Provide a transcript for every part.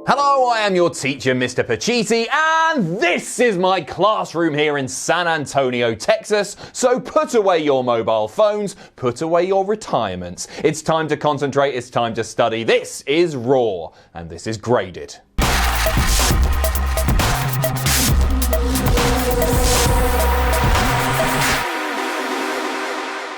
Hello, I am your teacher, Mr. Pacitti, and this is my classroom here in San Antonio, Texas. So put away your mobile phones, put away your retirements. It's time to concentrate, it's time to study. This is Raw, and this is Graded.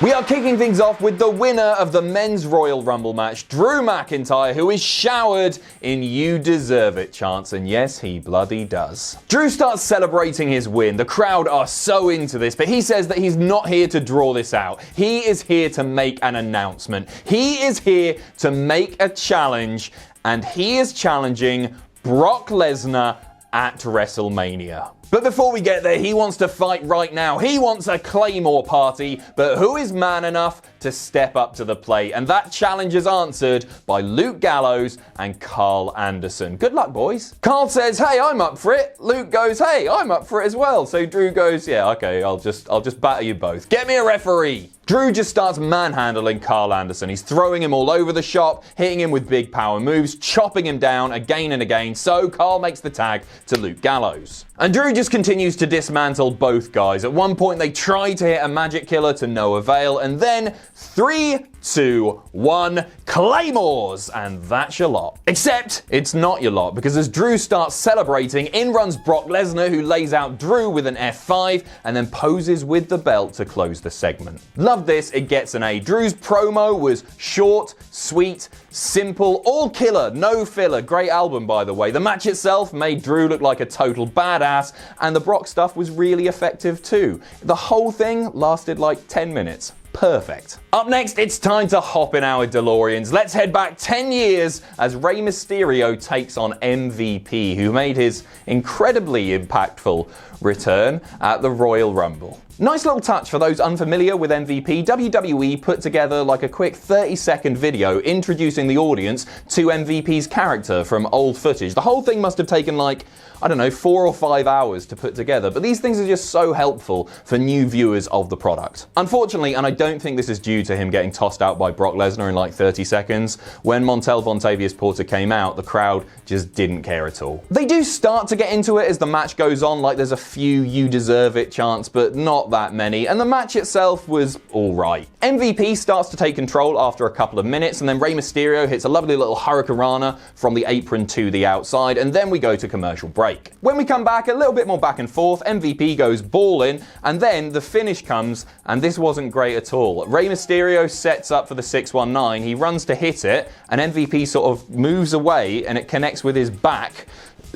We are kicking things off with the winner of the Men's Royal Rumble match, Drew McIntyre, who is showered in "You deserve it" chants, and yes, he bloody does. Drew starts celebrating his win. The crowd are so into this, but he says that he's not here to draw this out. He is here to make an announcement. He is here to make a challenge, and he is challenging Brock Lesnar at WrestleMania. But before we get there, he wants to fight right now. He wants a Claymore party, but who is man enough to step up to the plate? And that challenge is answered by Luke Gallows and Karl Anderson. Good luck, boys. Karl says, "Hey, I'm up for it." Luke goes, "Hey, I'm up for it as well." So Drew goes, "Yeah, okay, I'll just batter you both. Get me a referee." Drew just starts manhandling Karl Anderson. He's throwing him all over the shop, hitting him with big power moves, chopping him down again and again. So Karl makes the tag to Luke Gallows. And Drew just continues to dismantle both guys. At one point, they try to hit a magic killer to no avail, and then 3, 2, 1, Claymores! And that's your lot. Except, it's not your lot, because as Drew starts celebrating, in runs Brock Lesnar, who lays out Drew with an F5, and then poses with the belt to close the segment. Love this, it gets an A. Drew's promo was short, sweet, simple, all killer, no filler. Great album, by the way. The match itself made Drew look like a total badass, and the Brock stuff was really effective too. The whole thing lasted like 10 minutes. Perfect. Up next, it's time to hop in our DeLoreans. Let's head back 10 years as Rey Mysterio takes on MVP, who made his incredibly impactful return at the Royal Rumble. Nice little touch for those unfamiliar with MVP. WWE put together like a quick 30-second video introducing the audience to MVP's character from old footage. The whole thing must have taken like, I don't know, 4 or 5 hours to put together, but these things are just so helpful for new viewers of the product. Unfortunately, and I don't think this is due to him getting tossed out by Brock Lesnar in like 30 seconds, when Montel Vontavious Porter came out, the crowd just didn't care at all. They do start to get into it as the match goes on, like there's a few "You deserve it" chants, but not that many, and the match itself was alright. MVP starts to take control after a couple of minutes, and then Rey Mysterio hits a lovely little hurricanrana from the apron to the outside, and then we go to commercial break. When we come back, a little bit more back and forth, MVP goes ballin', and then the finish comes, and this wasn't great at all. Rey Mysterio sets up for the 619, he runs to hit it, and MVP sort of moves away, and it connects with his back.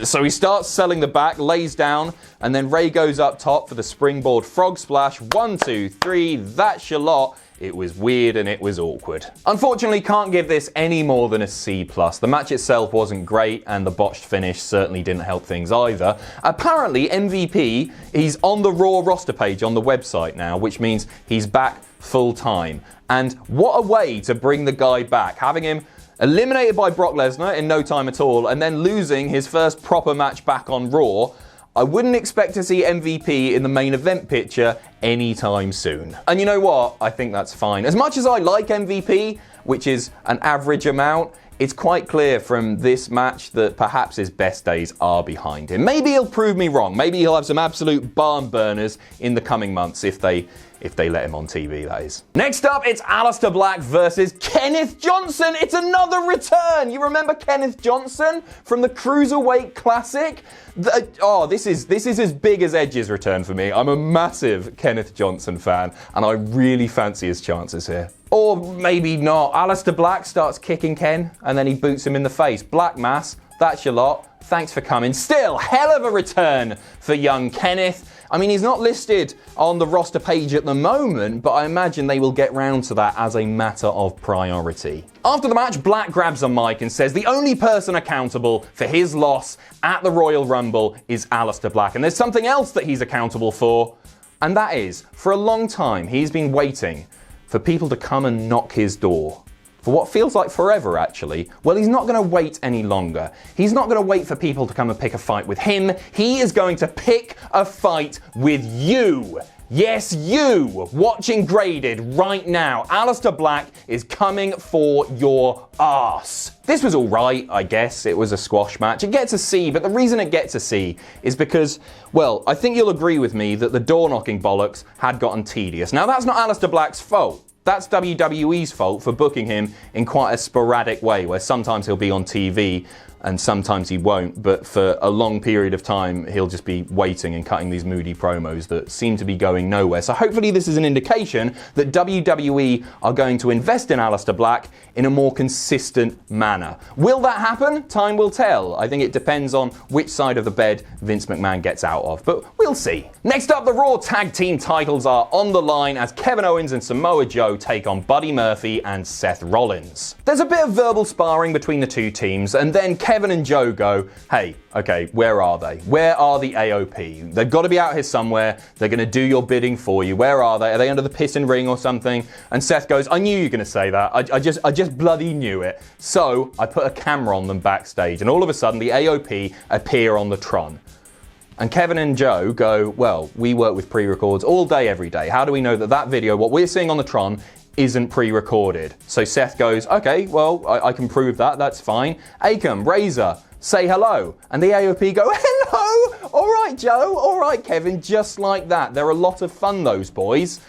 So he starts selling the back, lays down, and then Rey goes up top for the springboard frog splash. 1, 2, 3, that's your lot. It was weird and it was awkward. Unfortunately, can't give this any more than a C+. The match itself wasn't great, and the botched finish certainly didn't help things either. Apparently, MVP, he's on the Raw roster page on the website now, which means he's back full time. And what a way to bring the guy back, having him eliminated by Brock Lesnar in no time at all, and then losing his first proper match back on Raw. I wouldn't expect to see MVP in the main event picture anytime soon. And you know what? I think that's fine. As much as I like MVP, which is an average amount, it's quite clear from this match that perhaps his best days are behind him. Maybe he'll prove me wrong. Maybe he'll have some absolute barn burners in the coming months if they let him on TV, that is. Next up, it's Aleister Black versus Kenneth Johnson. It's another return. You remember Kenneth Johnson from the Cruiserweight Classic? This is as big as Edge's return for me. I'm a massive Kenneth Johnson fan, and I really fancy his chances here. Or maybe not. Aleister Black starts kicking Ken, and then he boots him in the face. Black mass, that's your lot. Thanks for coming. Still, hell of a return for young Kenneth. I mean, he's not listed on the roster page at the moment, but I imagine they will get round to that as a matter of priority. After the match, Black grabs a mic and says the only person accountable for his loss at the Royal Rumble is Aleister Black. And there's something else that he's accountable for, and that is, for a long time, he's been waiting for people to come and knock his door. For what feels like forever, actually. Well, he's not going to wait any longer. He's not going to wait for people to come and pick a fight with him. He is going to pick a fight with you. Yes, you watching Graded right now. Aleister Black is coming for your ass. This was alright, I guess. It was a squash match. It gets a C, but the reason it gets a C is because, well, I think you'll agree with me that the door-knocking bollocks had gotten tedious. Now, that's not Aleister Black's fault. That's WWE's fault for booking him in quite a sporadic way, where sometimes he'll be on TV and sometimes he won't, but for a long period of time, he'll just be waiting and cutting these moody promos that seem to be going nowhere. So hopefully this is an indication that WWE are going to invest in Aleister Black in a more consistent manner. Will that happen? Time will tell. I think it depends on which side of the bed Vince McMahon gets out of, but we'll see. Next up, the Raw Tag Team titles are on the line as Kevin Owens and Samoa Joe take on Buddy Murphy and Seth Rollins. There's a bit of verbal sparring between the two teams, and then Kevin and Joe go, hey, okay, where are they? Where are the AOP? They've got to be out here somewhere. They're going to do your bidding for you. Where are they? Are they under the piston ring or something? And Seth goes, I knew you were going to say that. I just bloody knew it. So I put a camera on them backstage, and all of a sudden the AOP appear on the Tron. And Kevin and Joe go, well, we work with pre-records all day, every day. How do we know that that video, what we're seeing on the Tron, isn't pre-recorded? So Seth goes, okay, well, I can prove that. That's fine. Akam, Razor, say hello. And the AOP go, hello. All right, Joe. All right, Kevin. Just like that. They're a lot of fun, those boys.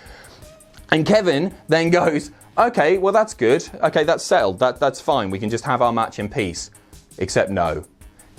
And Kevin then goes, okay, well, that's good. Okay, that's settled. That's fine. We can just have our match in peace. Except no.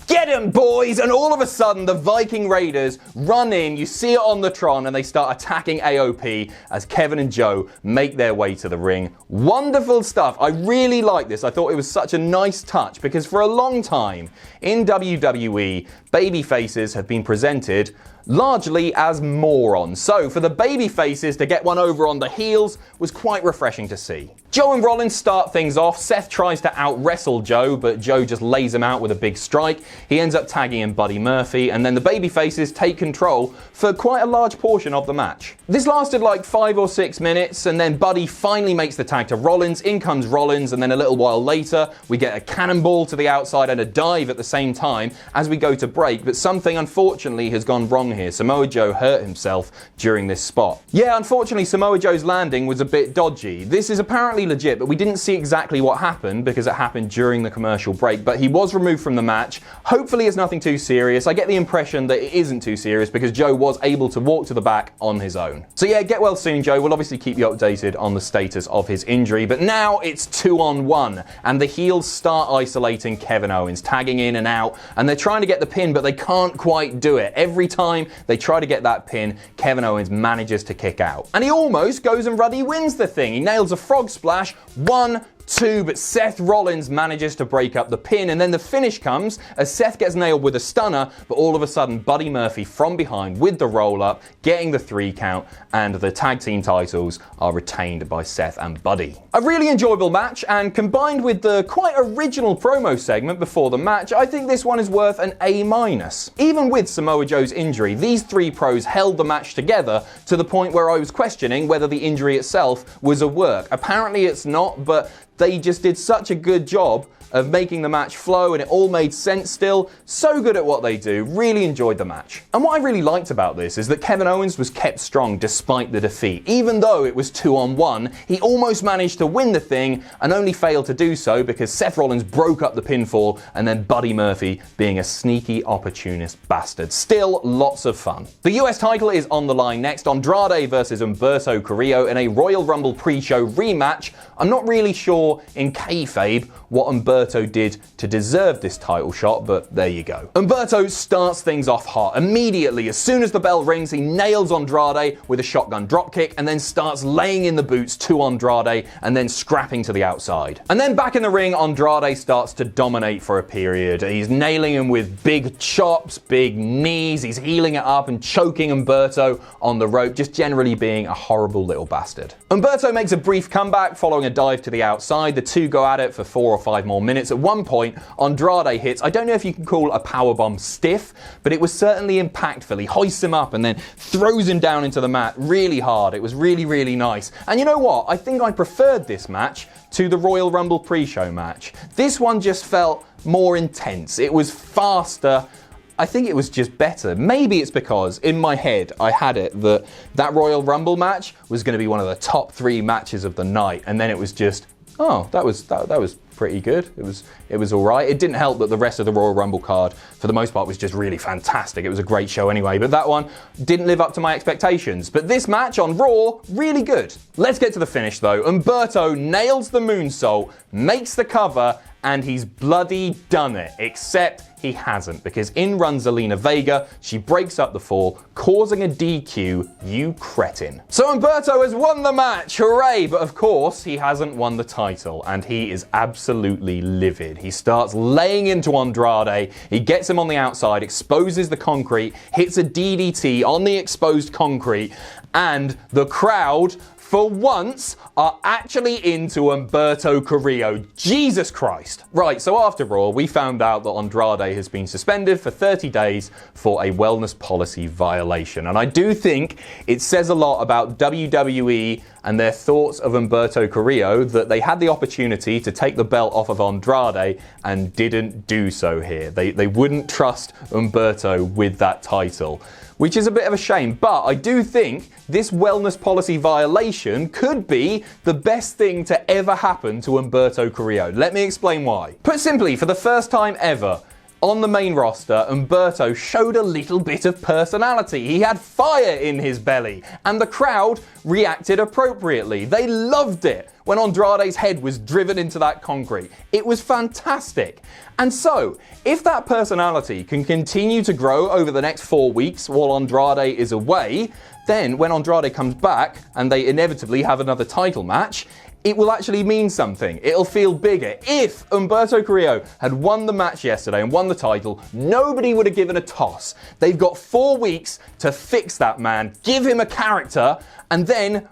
Get 'em, boys! And all of a sudden, the Viking Raiders run in, you see it on the Tron, and they start attacking AOP as Kevin and Joe make their way to the ring. Wonderful stuff. I really like this. I thought it was such a nice touch because for a long time in WWE, baby faces have been presented largely as morons. So for the baby faces to get one over on the heels was quite refreshing to see. Joe and Rollins start things off. Seth tries to out-wrestle Joe, but Joe just lays him out with a big strike. He ends up tagging in Buddy Murphy, and then the baby faces take control for quite a large portion of the match. This lasted like 5 or 6 minutes, and then Buddy finally makes the tag to Rollins. In comes Rollins, and then a little while later, we get a cannonball to the outside and a dive at the same time as we go to break, but something unfortunately has gone wrong here. Samoa Joe hurt himself during this spot. Yeah, unfortunately, Samoa Joe's landing was a bit dodgy. This is apparently legit, but we didn't see exactly what happened because it happened during the commercial break, but he was removed from the match. Hopefully it's nothing too serious. I get the impression that it isn't too serious because Joe was able to walk to the back on his own. So yeah, get well soon, Joe. We'll obviously keep you updated on the status of his injury, but now it's 2-on-1, and the heels start isolating Kevin Owens, tagging in and out, and they're trying to get the pin, but they can't quite do it. Every time they try to get that pin, Kevin Owens manages to kick out. And he almost goes and ruddy wins the thing. He nails a frog splash, 1, 2, but Seth Rollins manages to break up the pin, and then the finish comes as Seth gets nailed with a stunner, but all of a sudden Buddy Murphy from behind with the roll-up, getting the 3 count, and the tag team titles are retained by Seth and Buddy. A really enjoyable match, and combined with the quite original promo segment before the match, I think this one is worth an A-. Even with Samoa Joe's injury, these 3 pros held the match together to the point where I was questioning whether the injury itself was a work. Apparently it's not, but they just did such a good job of making the match flow, and it all made sense still. So good at what they do. Really enjoyed the match. And what I really liked about this is that Kevin Owens was kept strong despite the defeat. Even though it was 2-on-1, he almost managed to win the thing and only failed to do so because Seth Rollins broke up the pinfall, and then Buddy Murphy being a sneaky opportunist bastard. Still lots of fun. The US title is on the line next. Andrade versus Humberto Carrillo in a Royal Rumble pre-show rematch. I'm not really sure in kayfabe what Humberto did to deserve this title shot, but there you go. Humberto starts things off hot. Immediately, as soon as the bell rings, he nails Andrade with a shotgun dropkick and then starts laying in the boots to Andrade and then scrapping to the outside. And then back in the ring, Andrade starts to dominate for a period. He's nailing him with big chops, big knees, he's healing it up and choking Humberto on the rope, just generally being a horrible little bastard. Humberto makes a brief comeback following a dive to the outside. The two go at it for 4 or 5 more minutes. At one point, Andrade hits, I don't know if you can call a powerbomb stiff, but it was certainly impactful. He hoists him up and then throws him down into the mat really hard. It was really, really nice. And you know what? I think I preferred this match to the Royal Rumble pre-show match. This one just felt more intense. It was faster. I think it was just better. Maybe it's because in my head I had it that Royal Rumble match was going to be one of the top 3 matches of the night, and then it was just, oh, that was pretty good. It was all right. It didn't help that the rest of the Royal Rumble card, for the most part, was just really fantastic. It was a great show anyway, but that one didn't live up to my expectations. But this match on Raw, really good. Let's get to the finish though. Humberto nails the moonsault, makes the cover, and he's bloody done it, except he hasn't, because in runs Zelina Vega. She breaks up the fall, causing a DQ, you cretin. So Humberto has won the match, hooray! But of course, he hasn't won the title, and he is absolutely livid. He starts laying into Andrade, he gets him on the outside, exposes the concrete, hits a DDT on the exposed concrete, and the crowd, for once, are actually into Humberto Carrillo. Jesus Christ. Right, so after Raw, we found out that Andrade has been suspended for 30 days for a wellness policy violation. And I do think it says a lot about WWE and their thoughts of Humberto Carrillo that they had the opportunity to take the belt off of Andrade and didn't do so here. They wouldn't trust Humberto with that title, which is a bit of a shame. But I do think this wellness policy violation could be the best thing to ever happen to Humberto Carrillo. Let me explain why. Put simply, for the first time ever, on the main roster, Humberto showed a little bit of personality. He had fire in his belly, and the crowd reacted appropriately. They loved it when Andrade's head was driven into that concrete. It was fantastic. And so, if that personality can continue to grow over the next 4 weeks while Andrade is away, then when Andrade comes back and they inevitably have another title match, it will actually mean something. It'll feel bigger. If Humberto Carrillo had won the match yesterday and won the title, nobody would have given a toss. They've got 4 weeks to fix that man, give him a character, and then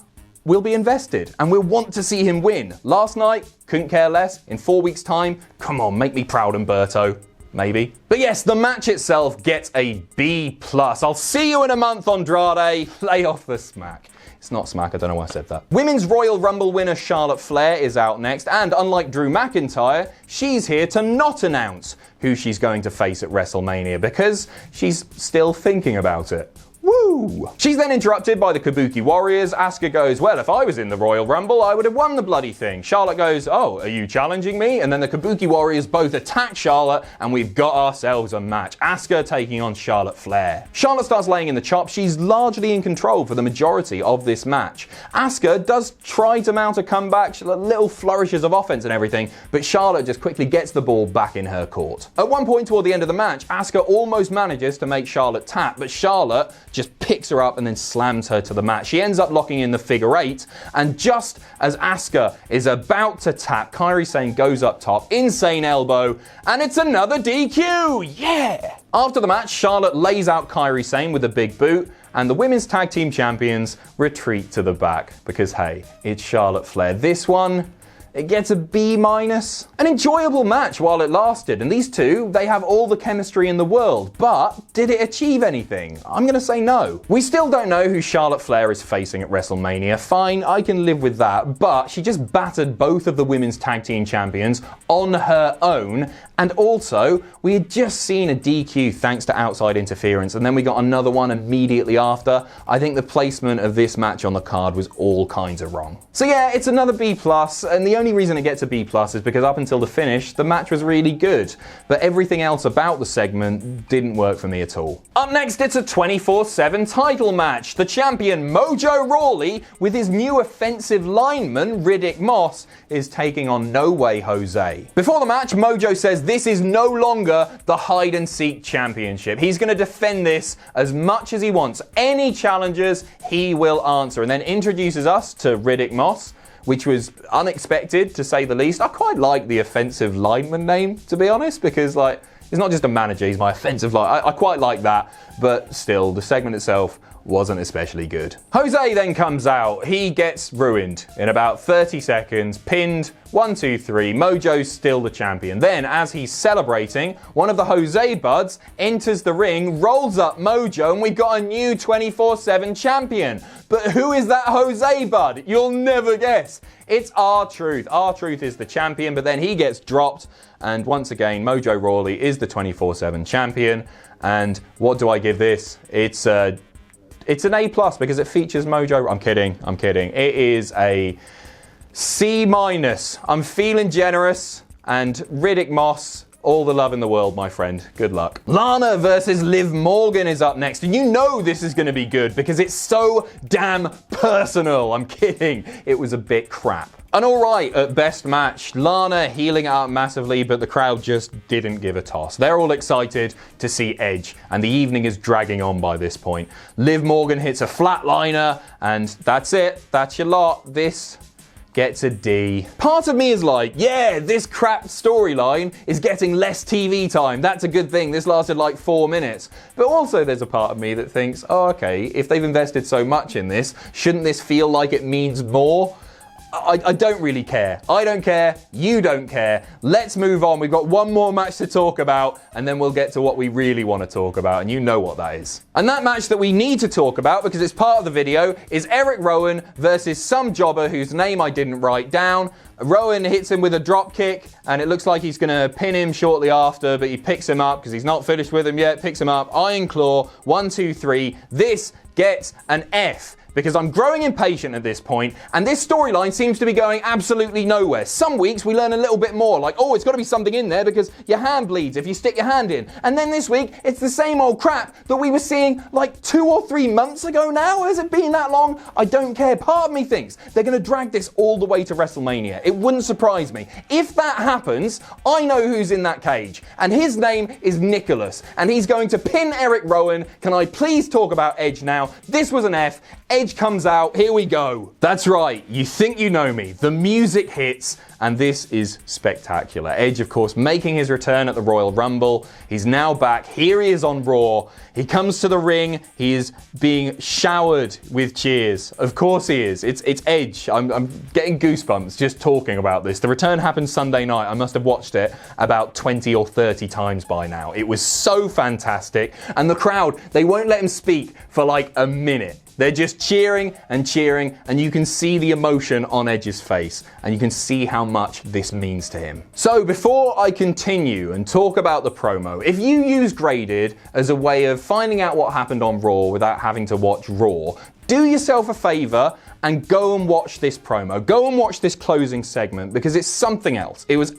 we'll be invested and we'll want to see him win. Last night, couldn't care less. In 4 weeks' time, come on, make me proud, Humberto. Maybe. But yes, the match itself gets a B+. I'll see you in a month, Andrade. Lay off the smack. It's not smack, I don't know why I said that. Women's Royal Rumble winner Charlotte Flair is out next, and unlike Drew McIntyre, she's here to not announce who she's going to face at WrestleMania because she's still thinking about it. Woo! She's then interrupted by the Kabuki Warriors. Asuka goes, well, if I was in the Royal Rumble, I would have won the bloody thing. Charlotte goes, oh, are you challenging me? And then the Kabuki Warriors both attack Charlotte, and we've got ourselves a match. Asuka taking on Charlotte Flair. Charlotte starts laying in the chops. She's largely in control for the majority of this match. Asuka does try to mount a comeback, little flourishes of offense and everything, but Charlotte just quickly gets the ball back in her court. At one point toward the end of the match, Asuka almost manages to make Charlotte tap, but Charlotte just picks her up and then slams her to the mat. She ends up locking in the figure 8, and just as Asuka is about to tap, Kairi Sane goes up top, insane elbow, and it's another DQ! Yeah! After the match, Charlotte lays out Kairi Sane with a big boot, and the women's tag team champions retreat to the back because, hey, it's Charlotte Flair. This one, it gets a B-. An enjoyable match while it lasted, and these two, they have all the chemistry in the world, but did it achieve anything? I'm gonna say no. We still don't know who Charlotte Flair is facing at WrestleMania. Fine, I can live with that, but she just battered both of the women's tag team champions on her own, and also, we had just seen a DQ thanks to outside interference, and then we got another one immediately after. I think the placement of this match on the card was all kinds of wrong. So yeah, it's another B+, and the only reason it gets a B+ is because up until the finish, the match was really good. But everything else about the segment didn't work for me at all. Up next, it's a 24/7 title match. The champion Mojo Rawley, with his new offensive lineman, Riddick Moss, is taking on No Way Jose. Before the match, Mojo says this is no longer the hide-and-seek championship. He's going to defend this as much as he wants. Any challengers, he will answer. And then introduces us to Riddick Moss, which was unexpected, to say the least. I quite like the offensive lineman name, to be honest, because, like, he's not just a manager, he's my offensive line. I quite like that, but still, the segment itself wasn't especially good. Jose then comes out. He gets ruined in about 30 seconds, pinned, 1, 2, 3. Mojo's still the champion. Then, as he's celebrating, one of the Jose buds enters the ring, rolls up Mojo, and we've got a new 24/7 champion. But who is that Jose bud? You'll never guess. It's R-Truth. R-Truth is the champion, but then he gets dropped. And once again, Mojo Rawley is the 24/7 champion. And what do I give this? It's an A+ because it features Mojo. I'm kidding. It is a C-. I'm feeling generous, and Riddick Moss, all the love in the world, my friend. Good luck. Lana versus Liv Morgan is up next, and you know this is going to be good because it's so damn personal. I'm kidding. It was a bit crap. An alright at best match. Lana healing it up massively, but the crowd just didn't give a toss. They're all excited to see Edge, and the evening is dragging on by this point. Liv Morgan hits a flatliner, and that's it. That's your lot. This gets a D. Part of me is like, yeah, this crap storyline is getting less TV time. That's a good thing. This lasted like 4 minutes. But also there's a part of me that thinks, oh, okay, if they've invested so much in this, shouldn't this feel like it means more? I don't really care. I don't care. You don't care. Let's move on. We've got one more match to talk about, and then we'll get to what we really want to talk about, and you know what that is. And that match that we need to talk about, because it's part of the video, is Erick Rowan versus some jobber whose name I didn't write down. Rowan hits him with a drop kick, and it looks like he's going to pin him shortly after, but he picks him up because he's not finished with him yet. Picks him up. Iron Claw. 1, 2, 3. This gets an F. Because I'm growing impatient at this point, and this storyline seems to be going absolutely nowhere. Some weeks we learn a little bit more, like, oh, it's got to be something in there because your hand bleeds if you stick your hand in. And then this week, it's the same old crap that we were seeing like 2 or 3 months ago now. Has it been that long? I don't care. Part of me thinks they're going to drag this all the way to WrestleMania. It wouldn't surprise me. If that happens, I know who's in that cage, and his name is Nicholas, and he's going to pin Erick Rowan. Can I please talk about Edge now? This was an F. Edge comes out, here we go. That's right, you think you know me. The music hits, and this is spectacular. Edge, of course, making his return at the Royal Rumble. He's now back. Here he is on Raw. He comes to the ring. He is being showered with cheers. Of course he is. It's Edge. I'm getting goosebumps just talking about this. The return happened Sunday night. I must have watched it about 20 or 30 times by now. It was so fantastic. And the crowd, they won't let him speak for like a minute. They're just cheering, and you can see the emotion on Edge's face, and you can see how much this means to him. So before I continue and talk about the promo, if you use Graded as a way of finding out what happened on Raw without having to watch Raw, do yourself a favor and go and watch this promo. Go and watch this closing segment, because it's something else. It was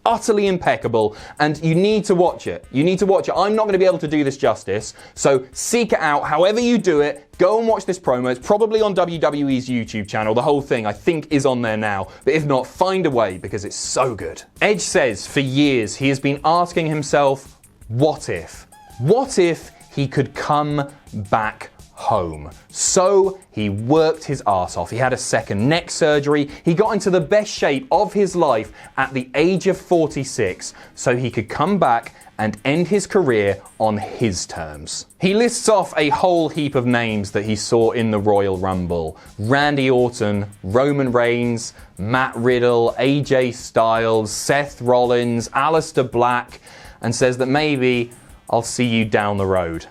utterly impeccable, and you need to watch it. You need to watch it. I'm not going to be able to do this justice, so seek it out. However you do it, go and watch this promo. It's probably on WWE's YouTube channel. The whole thing, I think, is on there now. But if not, find a way, because it's so good. Edge says for years he has been asking himself, what if? What if he could come back home? So he worked his arse off. He had a second neck surgery. He got into the best shape of his life at the age of 46 so he could come back and end his career on his terms. He lists off a whole heap of names that he saw in the Royal Rumble. Randy Orton, Roman Reigns, Matt Riddle, AJ Styles, Seth Rollins, Aleister Black, and says that maybe I'll see you down the road.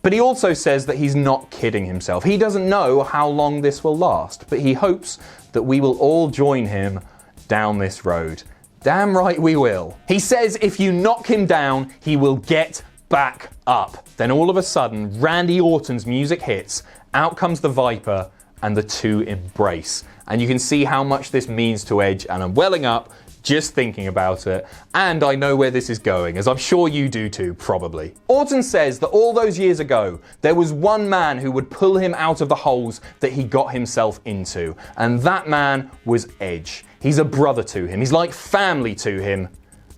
But he also says that he's not kidding himself. He doesn't know how long this will last, but he hopes that we will all join him down this road. Damn right we will. He says if you knock him down, he will get back up. Then all of a sudden, Randy Orton's music hits, out comes the Viper, and the two embrace. And you can see how much this means to Edge, and I'm welling up just thinking about it, and I know where this is going, as I'm sure you do too, probably. Orton says that all those years ago, there was one man who would pull him out of the holes that he got himself into, and that man was Edge. He's a brother to him, he's like family to him.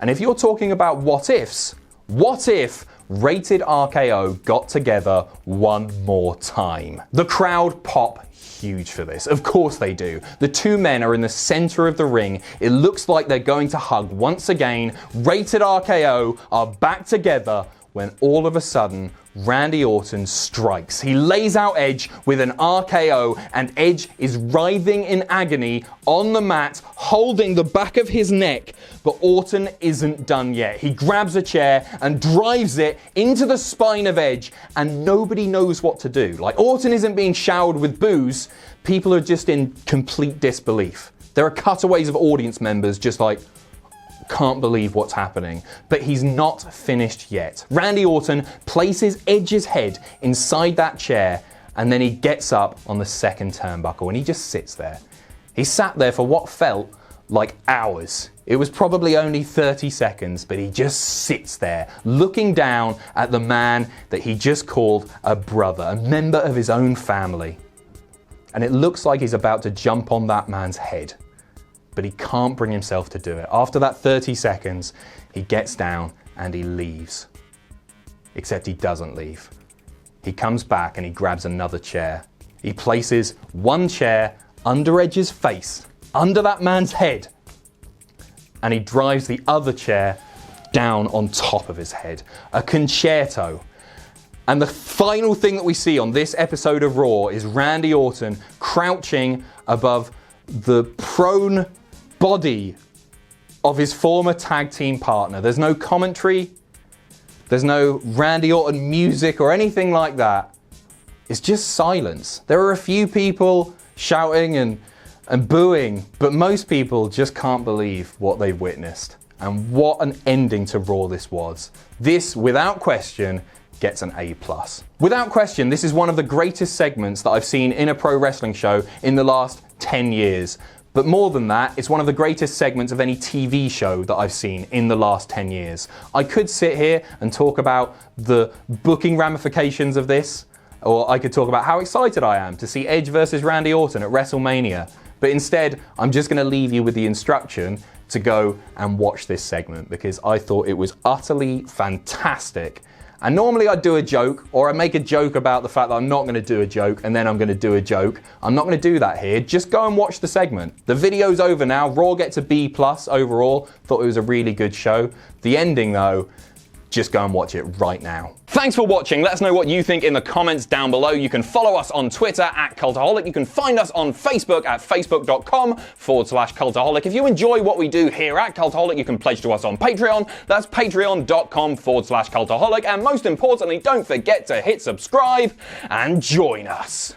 And if you're talking about what ifs, what if Rated RKO got together one more time? The crowd pop huge for this. Of course they do. The two men are in the center of the ring. It looks like they're going to hug once again. Rated RKO are back together when all of a sudden Randy Orton strikes. He lays out Edge with an RKO, and Edge is writhing in agony on the mat, holding the back of his neck, but Orton isn't done yet. He grabs a chair and drives it into the spine of Edge, and nobody knows what to do. Like, Orton isn't being showered with boos, people are just in complete disbelief. There are cutaways of audience members just like, can't believe what's happening. But he's not finished yet. Randy Orton places Edge's head inside that chair, and then he gets up on the second turnbuckle and he just sits there. He sat there for what felt like hours. It was probably only 30 seconds, but he just sits there looking down at the man that he just called a brother, a member of his own family. And it looks like he's about to jump on that man's head. But he can't bring himself to do it. After that 30 seconds, he gets down and he leaves. Except he doesn't leave. He comes back and he grabs another chair. He places one chair under Edge's face, under that man's head, and he drives the other chair down on top of his head. A concerto. And the final thing that we see on this episode of Raw is Randy Orton crouching above the prone body of his former tag team partner. There's no commentary, there's no Randy Orton music or anything like that. It's just silence. There are a few people shouting and booing, but most people just can't believe what they've witnessed. And what an ending to Raw this was. This, without question, gets an A+. Without question, this is one of the greatest segments that I've seen in a pro wrestling show in the last 10 years. But more than that, it's one of the greatest segments of any TV show that I've seen in the last 10 years. I could sit here and talk about the booking ramifications of this, or I could talk about how excited I am to see Edge versus Randy Orton at WrestleMania. But instead, I'm just going to leave you with the instruction to go and watch this segment, because I thought it was utterly fantastic. And normally I'd do a joke, or I'd make a joke about the fact that I'm not going to do a joke and then I'm going to do a joke. I'm not going to do that here. Just go and watch the segment. The video's over now. Raw gets a B+ overall. Thought it was a really good show. The ending, though, just go and watch it right now. Thanks for watching. Let us know what you think in the comments down below. You can follow us on Twitter at Cultaholic. You can find us on Facebook at facebook.com/Cultaholic. If you enjoy what we do here at Cultaholic, you can pledge to us on Patreon. That's patreon.com/Cultaholic. And most importantly, don't forget to hit subscribe and join us.